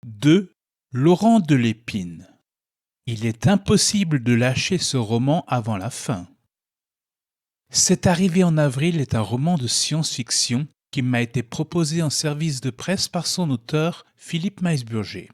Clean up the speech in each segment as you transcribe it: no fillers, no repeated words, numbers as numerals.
De Laurent de Lépine. Il est impossible de lâcher ce roman avant la fin. C'est arrivé en avril est un roman de science-fiction qui m'a été proposé en service de presse par son auteur, Philippe Meisburger.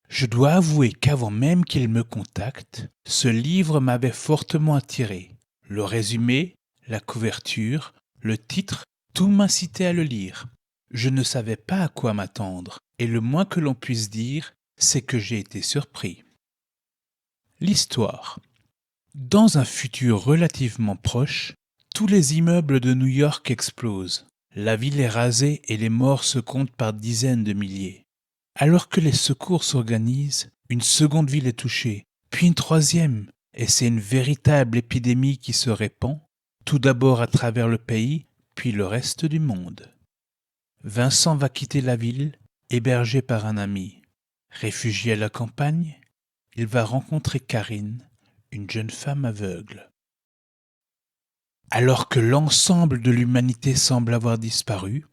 Je dois avouer qu'avant même qu'il me contacte, ce livre m'avait fortement attiré. Le résumé, la couverture, le titre, tout m'incitait à le lire. Je ne savais pas à quoi m'attendre, et le moins que l'on puisse dire, c'est que j'ai été surpris. L'histoire. Dans un futur relativement proche, tous les immeubles de New York explosent. La ville est rasée et les morts se comptent par dizaines de milliers. Alors que les secours s'organisent, une seconde ville est touchée, puis une troisième, et c'est une véritable épidémie qui se répand, tout d'abord à travers le pays, puis le reste du monde. Vincent va quitter la ville, hébergé par un ami. Réfugié à la campagne, il va rencontrer Karine, une jeune femme aveugle. Alors que l'ensemble de l'humanité semble avoir disparu,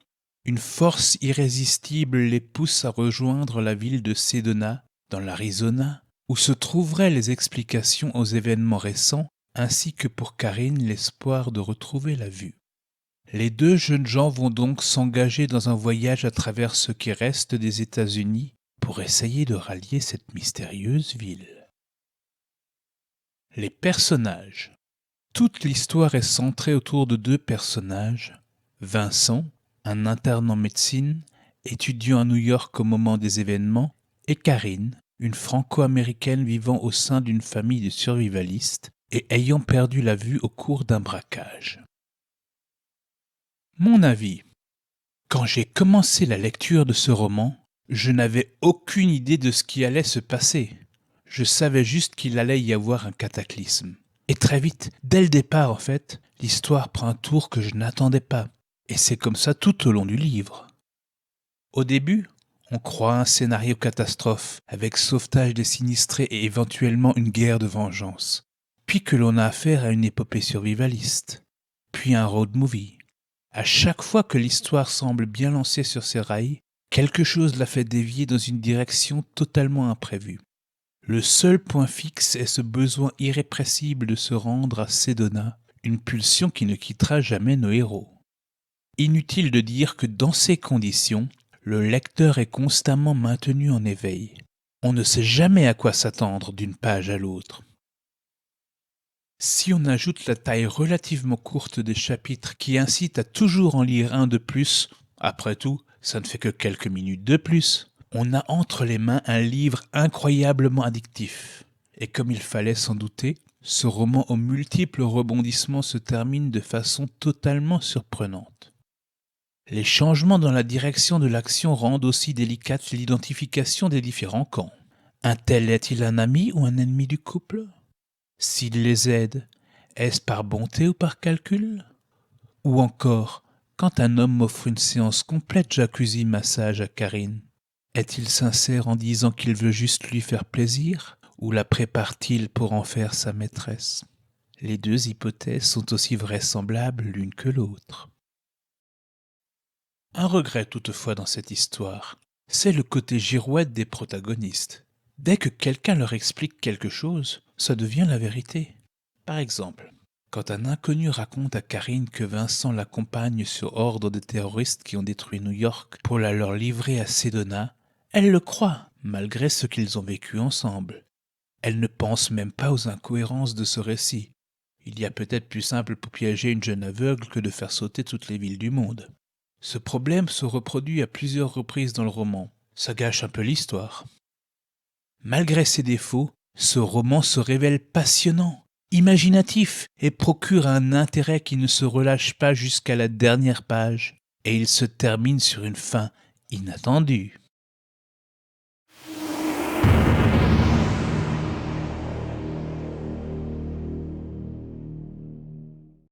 une force irrésistible les pousse à rejoindre la ville de Sedona, dans l'Arizona, où se trouveraient les explications aux événements récents, ainsi que pour Karine l'espoir de retrouver la vue. Les deux jeunes gens vont donc s'engager dans un voyage à travers ce qui reste des États-Unis pour essayer de rallier cette mystérieuse ville. Les personnages. Toute l'histoire est centrée autour de deux personnages. Vincent, un interne en médecine, étudiant à New York au moment des événements, et Karine, une franco-américaine vivant au sein d'une famille de survivalistes et ayant perdu la vue au cours d'un braquage. Mon avis. Quand j'ai commencé la lecture de ce roman, je n'avais aucune idée de ce qui allait se passer. Je savais juste qu'il allait y avoir un cataclysme. Et très vite, dès le départ en fait, l'histoire prend un tour que je n'attendais pas. Et c'est comme ça tout au long du livre. Au début, on croit à un scénario catastrophe, avec sauvetage des sinistrés et éventuellement une guerre de vengeance. Puis que l'on a affaire à une épopée survivaliste. Puis un road movie. À chaque fois que l'histoire semble bien lancée sur ses rails, quelque chose la fait dévier dans une direction totalement imprévue. Le seul point fixe est ce besoin irrépressible de se rendre à Sedona, une pulsion qui ne quittera jamais nos héros. Inutile de dire que dans ces conditions, le lecteur est constamment maintenu en éveil. On ne sait jamais à quoi s'attendre d'une page à l'autre. Si on ajoute la taille relativement courte des chapitres qui incite à toujours en lire un de plus, après tout, ça ne fait que quelques minutes de plus, on a entre les mains un livre incroyablement addictif. Et comme il fallait s'en douter, ce roman aux multiples rebondissements se termine de façon totalement surprenante. Les changements dans la direction de l'action rendent aussi délicate l'identification des différents camps. Un tel est-il un ami ou un ennemi du couple ? S'il les aide, est-ce par bonté ou par calcul ? Ou encore, quand un homme offre une séance complète jacuzzi-massage à Karine, est-il sincère en disant qu'il veut juste lui faire plaisir, ou la prépare-t-il pour en faire sa maîtresse ? Les deux hypothèses sont aussi vraisemblables l'une que l'autre. Un regret toutefois dans cette histoire, c'est le côté girouette des protagonistes. Dès que quelqu'un leur explique quelque chose, ça devient la vérité. Par exemple, quand un inconnu raconte à Karine que Vincent l'accompagne sur ordre des terroristes qui ont détruit New York pour la leur livrer à Sedona, elle le croit, malgré ce qu'ils ont vécu ensemble. Elle ne pense même pas aux incohérences de ce récit. Il y a peut-être plus simple pour piéger une jeune aveugle que de faire sauter toutes les villes du monde. Ce problème se reproduit à plusieurs reprises dans le roman. Ça gâche un peu l'histoire. Malgré ses défauts, ce roman se révèle passionnant, imaginatif et procure un intérêt qui ne se relâche pas jusqu'à la dernière page. Et il se termine sur une fin inattendue.